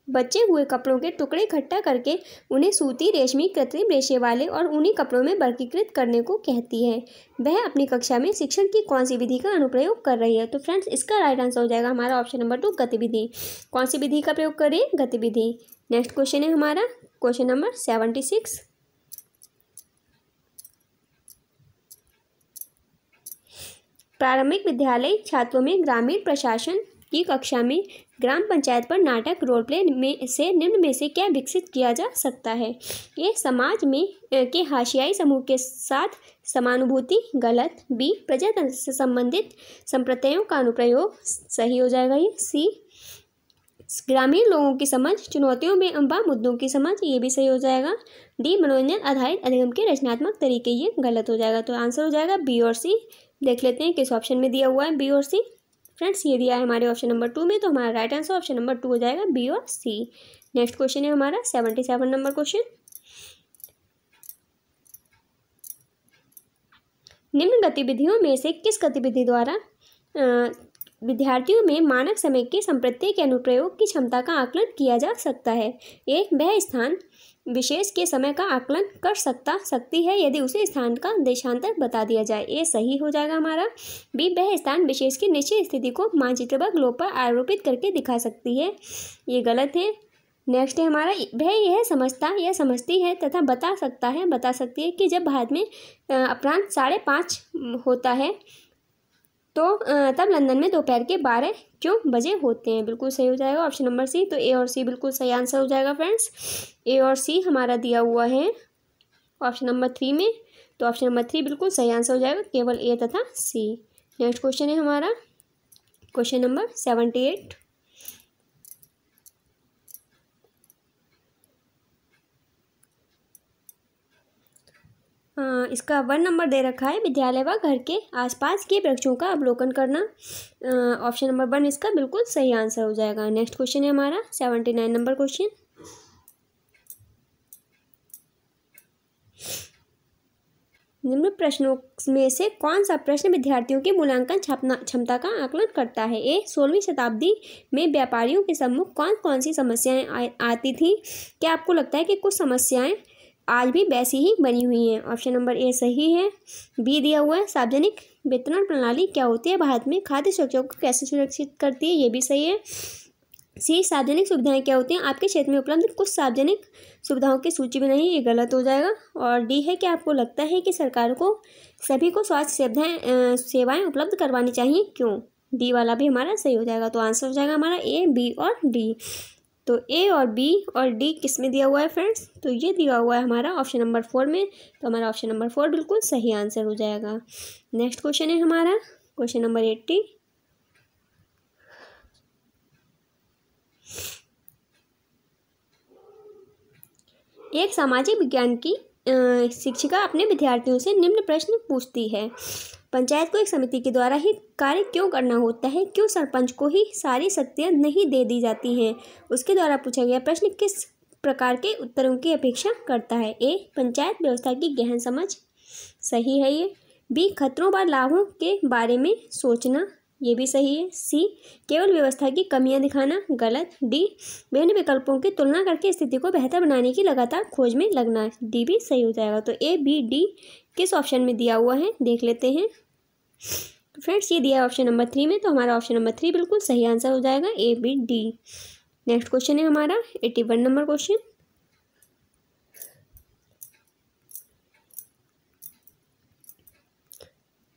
बचे हुए कपड़ों के टुकड़े इकट्ठा करके उन्हें सूती, रेशमी, कृत्रिम रेशे वाले और ऊनी कपड़ों में वर्गीकृत करने को कहती है। वह अपनी कक्षा में शिक्षण की कौन सी विधि का अनुप्रयोग कर रही है? तो फ्रेंड्स इसका राइट आंसर हो जाएगा हमारा ऑप्शन नंबर 2, गतिविधि। कौन सी विधि का प्रयोग कर रही है? गतिविधि। नेक्स्ट क्वेश्चन है हमारा क्वेश्चन नंबर 76। प्रारंभिक विद्यालय छात्रों में ग्रामीण प्रशासन की कक्षा में ग्राम पंचायत पर नाटक रोल प्ले में से निम्न में से क्या विकसित किया जा सकता है? ये समाज में के हाशियाई समूह के साथ समानुभूति, गलत। बी, प्रजातंत्र से संबंधित संप्रदायों का अनुप्रयोग, सही हो जाएगा ये। सी, ग्रामीण लोगों की समझ, चुनौतियों में व मुद्दों की समझ, ये भी सही हो जाएगा। डी, मनोरंजन आधारित अधिगम के रचनात्मक तरीके, ये गलत हो जाएगा। तो आंसर हो जाएगा बी और सी। देख लेते हैं किस ऑप्शन में दिया हुआ है बी और सी। फ्रेंड्स ये दिया है हमारे ऑप्शन नंबर 2 में, तो हमारा राइट आंसर ऑप्शन नंबर 2 हो जाएगा बी और सी। नेक्स्ट क्वेश्चन है हमारा 77 नंबर क्वेश्चन। निम्न गतिविधियों में से किस गतिविधि द्वारा विद्यार्थियों में मानक समय के संप्रत्यय के अनुप्रयोग की क्षमता का आकलन किया जा सकता है? एक, वह स्थान विशेष के समय का आकलन कर सकती है यदि उसे स्थान का देशांतर बता दिया जाए, ये सही हो जाएगा हमारा। बी, वह स्थान विशेष की निश्चित स्थिति को मानचित्र व ग्लोब पर आरोपित करके दिखा सकती है, ये गलत है। नेक्स्ट है हमारा वह यह समझता या समझती है तथा बता सकती है कि जब भारत में अपराह्न 5:30 होता है तो तब लंदन में दोपहर के 12 क्यों बजे होते हैं, बिल्कुल सही हो जाएगा ऑप्शन नंबर सी। तो ए और सी बिल्कुल सही आंसर हो जाएगा फ्रेंड्स। ए और सी हमारा दिया हुआ है ऑप्शन नंबर 3 में, तो ऑप्शन नंबर 3 बिल्कुल सही आंसर हो जाएगा, केवल ए तथा सी। नेक्स्ट क्वेश्चन है हमारा क्वेश्चन नंबर 78। इसका 1 नंबर दे रखा है, विद्यालय व घर के आसपास के वृक्षों का अवलोकन करना। ऑप्शन नंबर 1 इसका बिल्कुल सही आंसर हो जाएगा। नेक्स्ट क्वेश्चन है हमारा 79 नंबर क्वेश्चन। निम्न प्रश्नों में से कौन सा प्रश्न विद्यार्थियों की मूल्यांकन क्षमता का आकलन करता है? ए 16वीं शताब्दी में व्यापारियों के सम्मुख कौन कौन सी समस्याएं आती थी? क्या आपको लगता है कि कुछ समस्याएं आज भी वैसी ही बनी हुई हैं? ऑप्शन नंबर ए सही है। बी दिया हुआ है सार्वजनिक वितरण प्रणाली क्या होती है? भारत में खाद्य सुरक्षा को कैसे सुरक्षित करती है? ये भी सही है। सी सार्वजनिक सुविधाएं क्या होती हैं? आपके क्षेत्र में उपलब्ध कुछ सार्वजनिक सुविधाओं की सूची में नहीं, ये गलत हो जाएगा। और डी है कि आपको लगता है कि सरकार को सभी को स्वास्थ्य सेवाएं उपलब्ध करवानी चाहिए, क्यों? डी वाला भी हमारा सही हो जाएगा। तो आंसर हो जाएगा हमारा ए, बी और डी। तो ए और बी और डी किस में दिया हुआ है फ्रेंड्स? तो ये दिया हुआ है हमारा ऑप्शन नंबर 4 में। तो हमारा ऑप्शन नंबर 4 बिल्कुल सही आंसर हो जाएगा। नेक्स्ट क्वेश्चन है हमारा क्वेश्चन नंबर 80। एक सामाजिक विज्ञान की शिक्षिका अपने विद्यार्थियों से निम्न प्रश्न पूछती है। पंचायत को एक समिति के द्वारा ही कार्य क्यों करना होता है? क्यों सरपंच को ही सारी शक्तियाँ नहीं दे दी जाती हैं? उसके द्वारा पूछा गया प्रश्न किस प्रकार के उत्तरों की अपेक्षा करता है? ए पंचायत व्यवस्था की गहन समझ, सही है ये। बी खतरों व लाभों के बारे में सोचना, ये भी सही है। सी केवल व्यवस्था की कमियां दिखाना, गलत। डी विभिन्न विकल्पों की तुलना करके स्थिति को बेहतर बनाने की लगातार खोज में लगना, डी भी सही हो जाएगा। तो ए, बी, डी किस ऑप्शन में दिया हुआ है देख लेते हैं। तो फ्रेंड्स ये दिया है ऑप्शन नंबर 3 में, तो हमारा ऑप्शन नंबर 3 बिल्कुल सही आंसर हो जाएगा, ए, बी, डी। नेक्स्ट क्वेश्चन है हमारा 81 नंबर क्वेश्चन।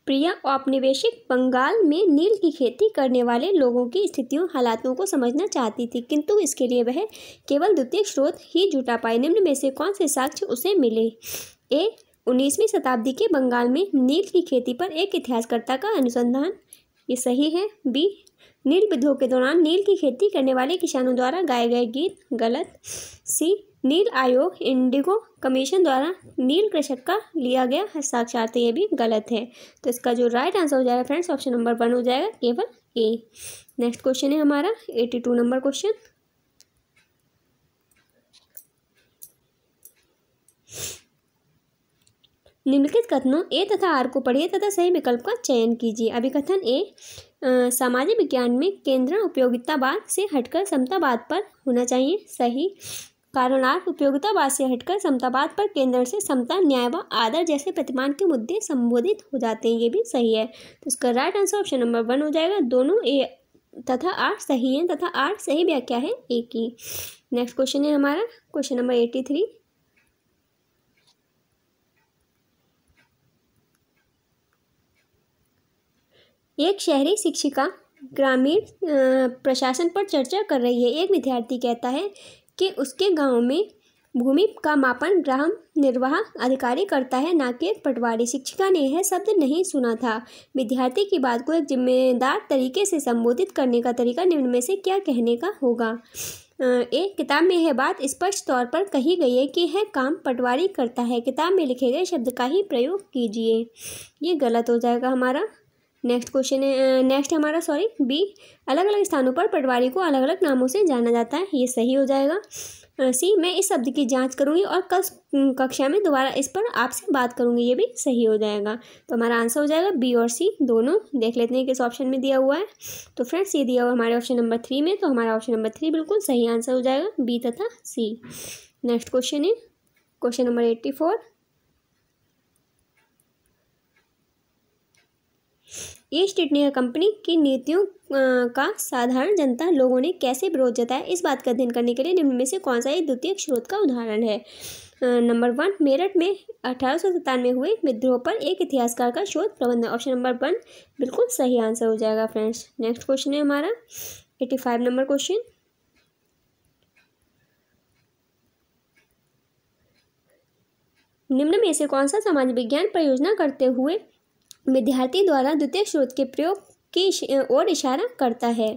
प्रिया औपनिवेशिक बंगाल में नील की खेती करने वाले लोगों की स्थितियों हालातों को समझना चाहती थी, किंतु इसके लिए वह केवल द्वितीय स्रोत ही जुटा पाई। निम्न में से कौन से साक्ष्य उसे मिले? ए 19वीं शताब्दी के बंगाल में नील की खेती पर एक इतिहासकर्ता का अनुसंधान, ये सही है। बी नील विद्रोह के दौरान नील की खेती करने वाले किसानों द्वारा गाए गए गीत, गलत। सी नील आयोग इंडिगो कमीशन द्वारा नील कृषक का लिया गया हस्ताक्षर, ये भी गलत है। तो इसका जो राइट आंसर हो जाएगा फ्रेंड्स ऑप्शन नंबर 1 हो जाएगा, केवल ए। नेक्स्ट क्वेश्चन है हमारा 82 नंबर क्वेश्चन। निम्नलिखित कथनों ए तथा आर को पढ़िए तथा सही विकल्प का चयन कीजिए। अभिकथन ए सामाजिक विज्ञान में केंद्र उपयोगितावाद से हटकर समतावाद पर होना चाहिए, सही। कारण आर उपयोगितावाद से हटकर समतावाद पर केंद्र से समता, न्याय व आदर जैसे प्रतिमान के मुद्दे संबोधित हो जाते हैं, ये भी सही है। तो इसका राइट आंसर ऑप्शन नंबर 1 हो जाएगा। दोनों ए तथा आर सही हैं तथा आर सही व्याख्या है ए की। नेक्स्ट क्वेश्चन है हमारा क्वेश्चन नंबर 83। एक शहरी शिक्षिका ग्रामीण प्रशासन पर चर्चा कर रही है। एक विद्यार्थी कहता है कि उसके गांव में भूमि का मापन ग्राम निर्वाह अधिकारी करता है, ना कि एक पटवारी। शिक्षिका ने यह शब्द नहीं सुना था। विद्यार्थी की बात को एक जिम्मेदार तरीके से संबोधित करने का तरीका निम्न में से क्या कहने का होगा? एक किताब में यह बात स्पष्ट तौर पर कही गई है कि यह काम पटवारी करता है। किताब में लिखे गए शब्द का ही प्रयोग कीजिए, ये गलत हो जाएगा हमारा। नेक्स्ट क्वेश्चन है हमारा बी अलग अलग स्थानों पर पटवारी को अलग अलग नामों से जाना जाता है, ये सही हो जाएगा। सी मैं इस शब्द की जांच करूंगी और कल कक्षा में दोबारा इस पर आपसे बात करूंगी, ये भी सही हो जाएगा। तो हमारा आंसर हो जाएगा बी और सी दोनों। देख लेते हैं किस ऑप्शन में दिया हुआ है। तो फ्रेंड्स ये दिया हुआ हमारे ऑप्शन नंबर 3 में, तो हमारा ऑप्शन नंबर 3 बिल्कुल सही आंसर हो जाएगा, बी तथा सी। नेक्स्ट क्वेश्चन है question number 84। East India company की नीतियों का साधारण जनता लोगों ने कैसे विरोध जताया, इस बात का अध्ययन करने के लिए निम्न में से कौन सा एक द्वितीय स्रोत का उदाहरण है? नंबर 1 मेरठ में 1897 में हुए विद्रोह पर एक इतिहासकार का शोध प्रबंध, ऑप्शन नंबर 1 बिल्कुल सही आंसर हो जाएगा फ्रेंड्स। नेक्स्ट क्वेश्चन है हमारा 85 नंबर क्वेश्चन। निम्न में से कौन सा समाज विज्ञान परियोजना करते हुए विद्यार्थी द्वारा द्वितीय स्रोत के प्रयोग की ओर इशारा करता है?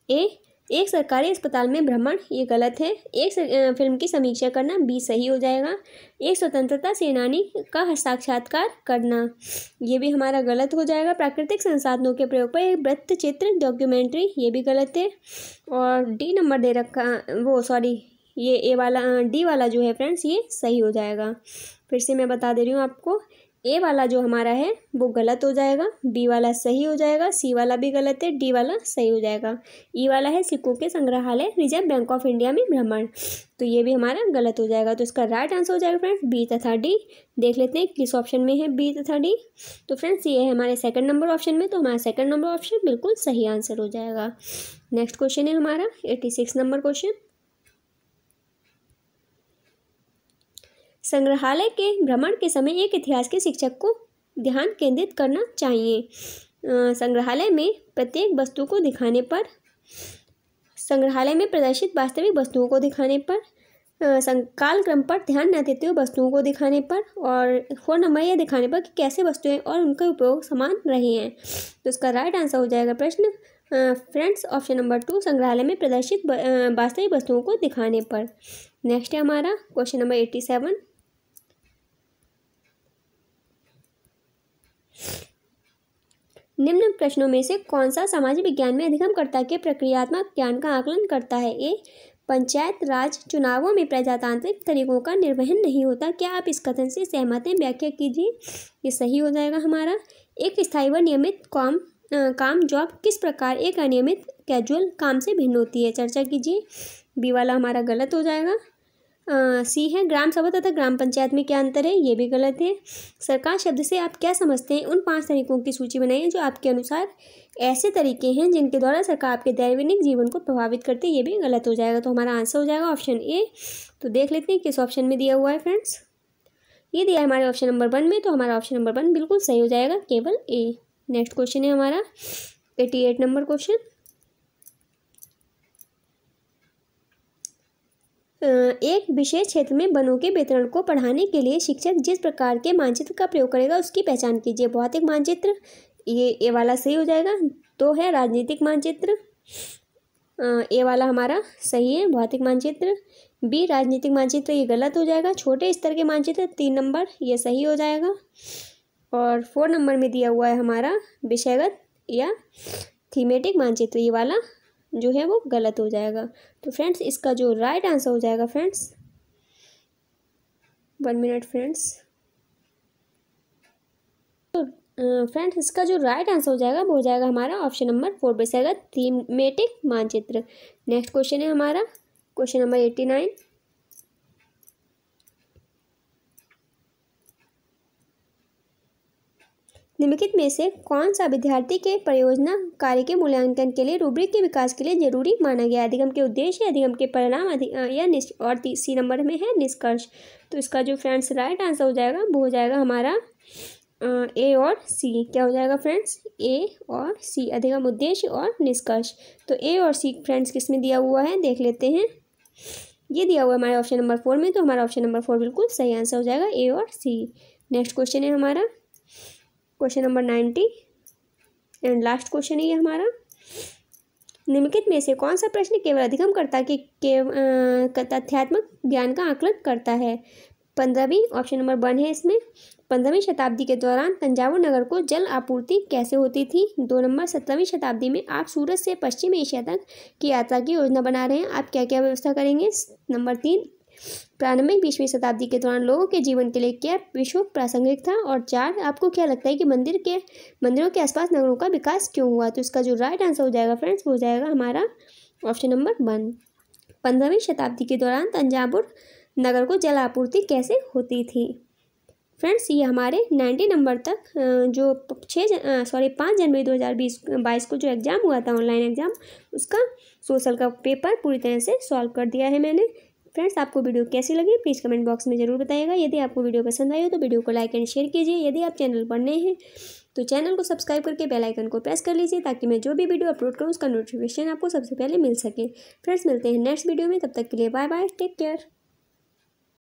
ए एक सरकारी अस्पताल में भ्रमण, ये गलत है। एक फिल्म की समीक्षा करना, बी सही हो जाएगा। एक स्वतंत्रता सेनानी का साक्षात्कार करना, ये भी हमारा गलत हो जाएगा। प्राकृतिक संसाधनों के प्रयोग पर एक वृत्त चित्र डॉक्यूमेंट्री, ये भी गलत है। और डी नंबर दे रखा ये ए वाला डी वाला जो है फ्रेंड्स ये सही हो जाएगा। फिर से मैं बता दे रही हूँ आपको, ए वाला जो हमारा है वो गलत हो जाएगा, बी वाला सही हो जाएगा, सी वाला भी गलत है, डी वाला सही हो जाएगा। ई वाला है सिक्कों के संग्रहालय रिजर्व बैंक ऑफ इंडिया में भ्रमण, तो ये भी हमारा गलत हो जाएगा। तो इसका राइट आंसर हो जाएगा फ्रेंड्स बी तथा डी। देख लेते हैं किस ऑप्शन में है बी तथा डी। तो फ्रेंड्स ये है हमारे सेकंड नंबर ऑप्शन में, तो हमारा सेकंड नंबर ऑप्शन बिल्कुल सही आंसर हो जाएगा। नेक्स्ट क्वेश्चन है हमारा 86 नंबर क्वेश्चन। संग्रहालय के भ्रमण के समय एक इतिहास के शिक्षक को ध्यान केंद्रित करना चाहिए। संग्रहालय में प्रत्येक वस्तु को दिखाने पर, संग्रहालय में प्रदर्शित वास्तविक वस्तुओं को दिखाने पर, कालक्रम पर ध्यान न देते हुए वस्तुओं को दिखाने पर, और 4 नंबर यह दिखाने पर कि कैसे वस्तुएं और उनका उपयोग समान रहे हैं। तो इसका राइट आंसर हो जाएगा प्रश्न फ्रेंड्स ऑप्शन नंबर 2, संग्रहालय में प्रदर्शित वास्तविक वस्तुओं को दिखाने पर। नेक्स्ट है हमारा क्वेश्चन नंबर 87। निम्न प्रश्नों में से कौन सा सामाजिक विज्ञान में अधिगमकर्ता के प्रक्रियात्मक ज्ञान का आकलन करता है? ए, पंचायत राज चुनावों में प्रजातांत्रिक तरीकों का निर्वहन नहीं होता। क्या आप इस कथन से सहमत हैं? व्याख्या कीजिए। ये सही हो जाएगा हमारा। एक स्थायी व नियमित काम जॉब किस प्रकार एक अनियमित कैजुअल काम से भिन्न होती है? चर्चा कीजिए। बी वाला हमारा गलत हो जाएगा। सी है ग्राम सभा तथा ग्राम पंचायत में क्या अंतर है? ये भी गलत है। सरकार शब्द से आप क्या समझते हैं? उन 5 तरीकों की सूची बनाइए जो आपके अनुसार ऐसे तरीके हैं जिनके द्वारा सरकार आपके दैनिक जीवन को प्रभावित करती है। ये भी गलत हो जाएगा। तो हमारा आंसर हो जाएगा ऑप्शन ए। तो देख लेते हैं किस ऑप्शन में दिया हुआ है फ्रेंड्स। ये दिया है हमारे ऑप्शन नंबर 1 में, तो हमारा ऑप्शन नंबर 1 बिल्कुल सही हो जाएगा, केवल ए। नेक्स्ट क्वेश्चन है हमारा 88 नंबर क्वेश्चन। एक विशेष क्षेत्र में वनों के वितरण को पढ़ाने के लिए शिक्षक जिस प्रकार के मानचित्र का प्रयोग करेगा उसकी पहचान कीजिए। भौतिक मानचित्र, ये वाला सही हो जाएगा। तो है राजनीतिक मानचित्र, ए वाला हमारा सही है भौतिक मानचित्र। बी राजनीतिक मानचित्र, ये गलत हो जाएगा। छोटे स्तर के मानचित्र 3 नंबर, ये सही हो जाएगा। और 4 नंबर में दिया हुआ है हमारा विषयगत या थीमेटिक मानचित्र, ये वाला जो है वो गलत हो जाएगा। तो फ्रेंड्स इसका जो राइट आंसर हो जाएगा फ्रेंड्स, 1 मिनट फ्रेंड्स, तो फ्रेंड्स इसका जो राइट आंसर हो जाएगा वो हो जाएगा हमारा ऑप्शन नंबर 4 विषयगत थीमेटिक मानचित्र। नेक्स्ट क्वेश्चन है हमारा क्वेश्चन नंबर 89। निम्नलिखित में से कौन सा विद्यार्थी के परियोजना कार्य के मूल्यांकन के लिए रूब्रिक के विकास के लिए जरूरी माना गया? अधिगम के उद्देश्य, अधिगम के परिणाम, और सी नंबर में है निष्कर्ष। तो इसका जो फ्रेंड्स राइट आंसर हो जाएगा वो हो जाएगा हमारा ए और सी। क्या हो जाएगा फ्रेंड्स? ए और सी, अधिगम, उद्देश्य और निष्कर्ष। तो ए और सी फ्रेंड्स किस में दिया हुआ है देख लेते हैं। ये दिया हुआ है हमारे ऑप्शन नंबर 4 में, तो हमारा ऑप्शन नंबर 4 बिल्कुल सही आंसर हो जाएगा, ए और सी। नेक्स्ट क्वेश्चन है हमारा question number 90 and last question है ये हमारा। निम्नलिखित में से कौन सा प्रश्न केवल अधिगमकर्ता के तथ्यात्मक ज्ञान का आकलन करता है? 15वीं ऑप्शन नंबर 1 है इसमें। 15वीं शताब्दी के दौरान तंजावुर नगर को जल आपूर्ति कैसे होती थी? 2 नंबर 17वीं शताब्दी में आप सूरत से पश्चिम एशिया तक की यात्रा की योजना बना रहे हैं, आप क्या क्या व्यवस्था करेंगे? नंबर 3 प्रारंभिक 20वीं शताब्दी के दौरान लोगों के जीवन के लिए क्या विश्व प्रासंगिक था? और 4 आपको क्या लगता है कि मंदिरों के आसपास नगरों का विकास क्यों हुआ? तो इसका जो राइट आंसर हो जाएगा फ्रेंड्स वो हो जाएगा हमारा ऑप्शन नंबर 1। 15वीं शताब्दी के दौरान तंजावुर नगर को जल आपूर्ति कैसे होती थी? फ्रेंड्स ये हमारे 90 नंबर तक जो 5 जनवरी 2022 को जो एग्ज़ाम हुआ था ऑनलाइन एग्ज़ाम, उसका सोशल का पेपर पूरी तरह से सॉल्व कर दिया है मैंने। फ्रेंड्स आपको वीडियो कैसी लगी प्लीज़ कमेंट बॉक्स में ज़रूर बताइएगा। यदि आपको वीडियो पसंद आई हो तो वीडियो को लाइक एंड शेयर कीजिए। यदि आप चैनल पर नए हैं तो चैनल को सब्सक्राइब करके बेल आइकन को प्रेस कर लीजिए ताकि मैं जो भी वीडियो अपलोड करूँ उसका नोटिफिकेशन आपको सबसे पहले मिल सके। फ्रेंड्स मिलते हैं नेक्स्ट वीडियो में, तब तक के लिए बाय बाय, टेक केयर।